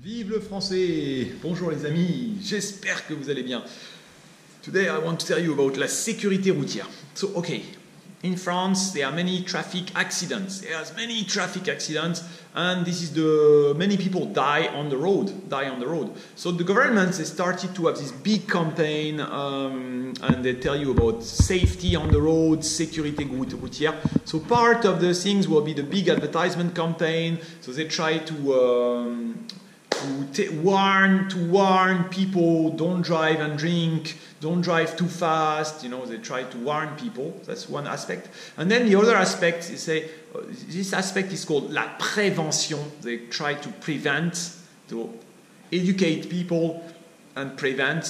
Vive le français! Bonjour les amis, j'espère que vous allez bien. Today I want to tell you about la sécurité routière. So, okay, in France there are many traffic accidents. There's many traffic accidents and this is many people die on the road. So the government they started to have this big campaign and they tell you about safety on the road, sécurité routière. So part of the things will be the big advertisement campaign. So they try to warn people, don't drive and drink, don't drive too fast, you know, they try to warn people, that's one aspect. And then the other aspect, they say, this aspect is called la prévention, they try to prevent, to educate people and prevent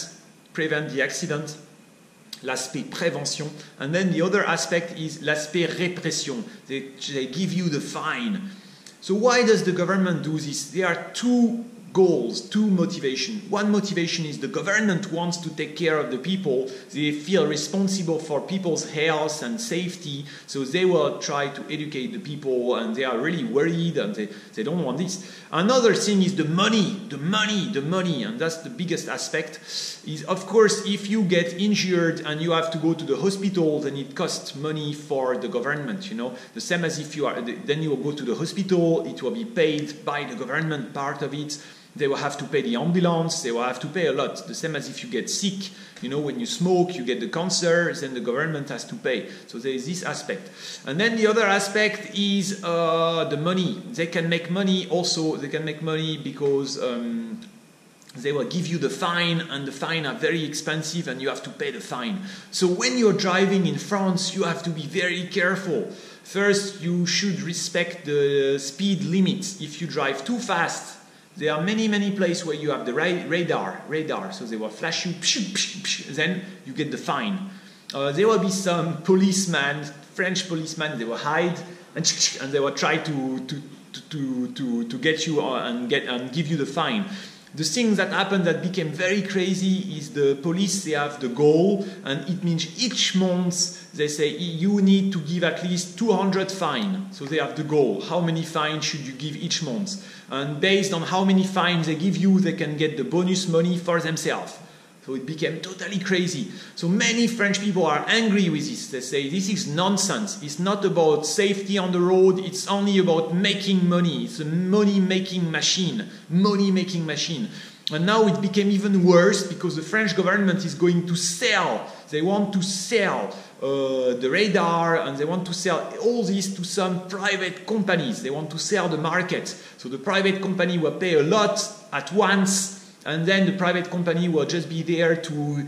the accident, l'aspect prévention. And then the other aspect is l'aspect répression, they give you the fine. So why does the government do this? There are two goals, two motivations. One motivation is the government wants to take care of the people. They feel responsible for people's health and safety, so they will try to educate the people and they are really worried and they don't want this. Another thing is the money, and that's the biggest aspect, is of course if you get injured and you have to go to the hospital, then it costs money for the government, you know. The same as if then you will go to the hospital, it will be paid by the government, part of it. They will have to pay the ambulance, they will have to pay a lot. The same as if you get sick, you know, when you smoke, you get the cancer, then the government has to pay. So there is this aspect. And then the other aspect is the money. They can make money also, they can make money because they will give you the fine, and the fine are very expensive and you have to pay the fine. So when you're driving in France, you have to be very careful. First, you should respect the speed limits. If you drive too fast, there are many places where you have the radar, so they will flash you, then you get the fine. There will be some policemen, French policemen, they will hide and they will try to get you and give you the fine. The thing that happened that became very crazy is the police, they have the goal, and it means each month they say you need to give at least 200 fine. So they have the goal. How many fines should you give each month? And based on how many fines they give you, they can get the bonus money for themselves. So it became totally crazy. So many French people are angry with this. They say this is nonsense. It's not about safety on the road. It's only about making money. It's a money-making machine. Money-making machine. And now it became even worse because the French government is going to sell. They want to sell the radar and they want to sell all this to some private companies. They want to sell the market. So the private company will pay a lot at once. And then the private company will just be there to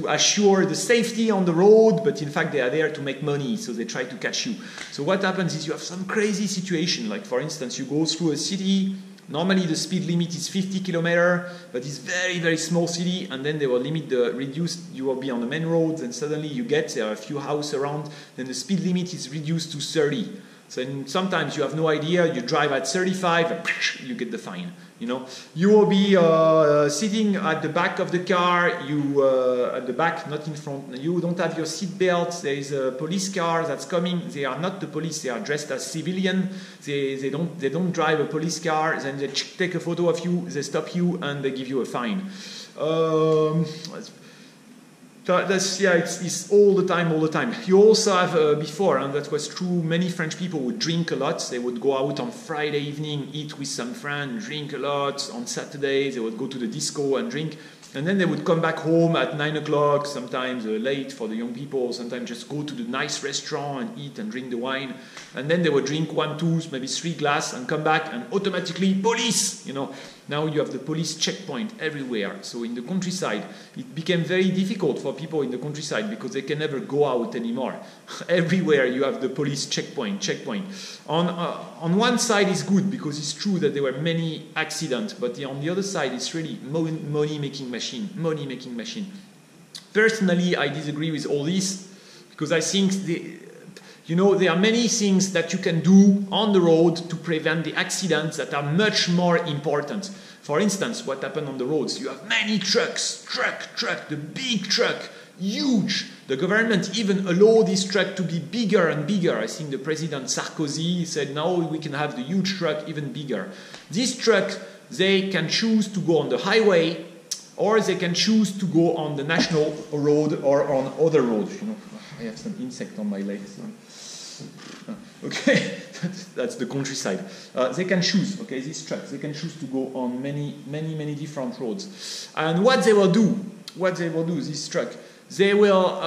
assure the safety on the road, but in fact they are there to make money, so they try to catch you. So what happens is you have some crazy situation, like for instance you go through a city, normally the speed limit is 50 kilometers, but it's very small city, and then they will reduce, you will be on the main roads, and suddenly there are a few houses around, then the speed limit is reduced to 30. So sometimes you have no idea, you drive at 35, and you get the fine. You know, you will be sitting at the back of the car, at the back, not in front. You don't have your seat belt. There is a police car that's coming. They are not the police. They are dressed as civilian. They don't drive a police car. Then they take a photo of you. They stop you and they give you a fine. It's all the time. You also have before, and that was true, many French people would drink a lot. They would go out on Friday evening, eat with some friends, drink a lot. On Saturday, they would go to the disco and drink. And then they would come back home at 9 o'clock, sometimes late for the young people, sometimes just go to the nice restaurant and eat and drink the wine. And then they would drink 1, 2, maybe 3 glasses and come back and automatically police, you know. Now you have the police checkpoint everywhere. So in the countryside, it became very difficult for people in the countryside because they can never go out anymore. Everywhere you have the police checkpoint. On one side it's good because it's true that there were many accidents, but on the other side it's really money-making machine. Personally, I disagree with all this because I think there are many things that you can do on the road to prevent the accidents that are much more important. For instance, what happened on the roads? You have many trucks, the big truck, huge. The government even allowed this truck to be bigger and bigger. I think the President Sarkozy said, now we can have the huge truck even bigger. This truck, they can choose to go on the highway, or they can choose to go on the national road or on other roads. You know, I have some insect on my legs. Okay, that's the countryside. They can choose, okay, these trucks, they can choose to go on many different roads. And what they will do, this truck, they will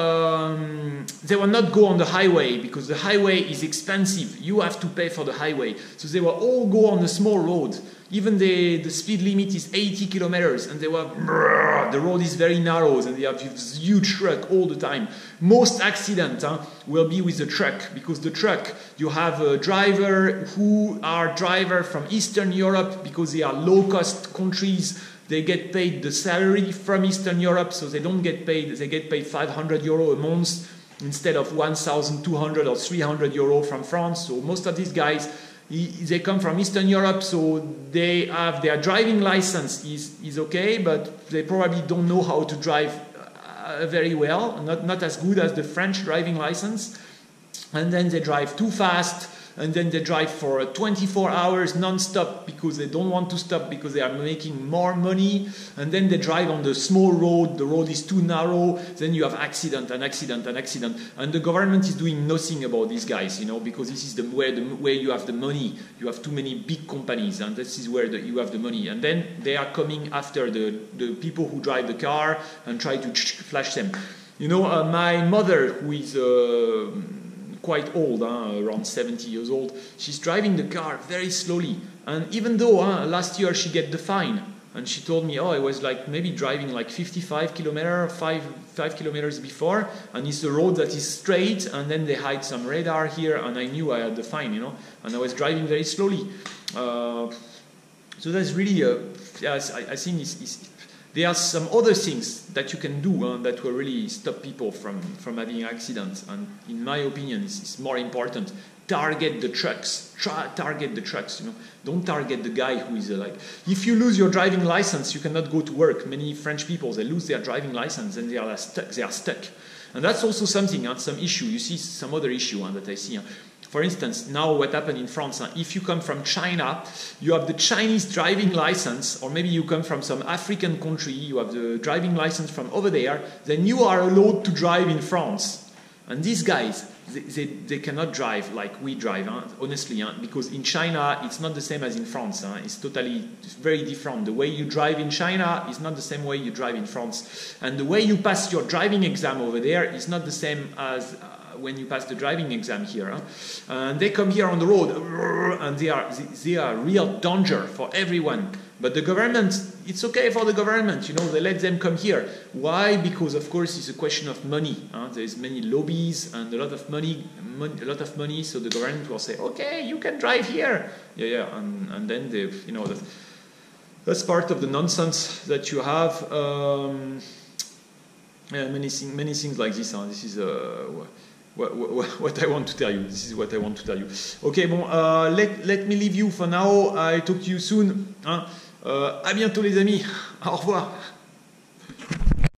not go on the highway because the highway is expensive. You have to pay for the highway. So they will all go on the small road. Even the speed limit is 80 kilometers, and the road is very narrow, and they have this huge truck all the time. Most accidents will be with the truck, because the truck, you have a driver who are driver from Eastern Europe, because they are low-cost countries. They get paid the salary from Eastern Europe, so they don't get paid. They get paid 500 euro a month instead of 1,200 or 300 euro from France. So most of these guys, they come from Eastern Europe, so they have their driving license is okay, but they probably don't know how to drive very well, not as good as the French driving license. And then they drive too fast, and then they drive for 24 hours non-stop because they don't want to stop because they are making more money, and then they drive on the small road, the road is too narrow, then you have accident, and the government is doing nothing about these guys, you know, because this is where you have the money. You have too many big companies, and this is where you have the money, and then they are coming after the people who drive the car and try to flash them. You know, my mother, who is quite old, around 70 years old, she's driving the car very slowly. And even though last year she get the fine, and she told me, oh, I was like maybe driving like 55 kilometers, 5 kilometers before, and it's a road that is straight, and then they hide some radar here, and I knew I had the fine, you know, and I was driving very slowly. So that's really, I think there are some other things that you can do that will really stop people from having accidents. And in my opinion, it's more important. Target the trucks. Target the trucks. You know, don't target the guy who is like. If you lose your driving license, you cannot go to work. Many French people, they lose their driving license and they are stuck. They are stuck. And that's also something. Some issue. You see some other issue that I see. For instance, now what happened in France, if you come from China, you have the Chinese driving license, or maybe you come from some African country, you have the driving license from over there, then you are allowed to drive in France. And these guys, they cannot drive like we drive, honestly, because in China, it's not the same as in France. It's very different. The way you drive in China is not the same way you drive in France. And the way you pass your driving exam over there is not the same as when you pass the driving exam here. And they come here on the road, and they are real danger for everyone. But the government, it's okay for the government, you know, they let them come here. Why? Because of course it's a question of money. There's many lobbies and a lot of money, so the government will say, okay, you can drive here. And then they, you know, that's part of the nonsense that you have. Many things like this. This is what I want to tell you. This is what I want to tell you. Okay, bon, let me leave you for now. I talk to you soon. À bientôt les amis. Au revoir.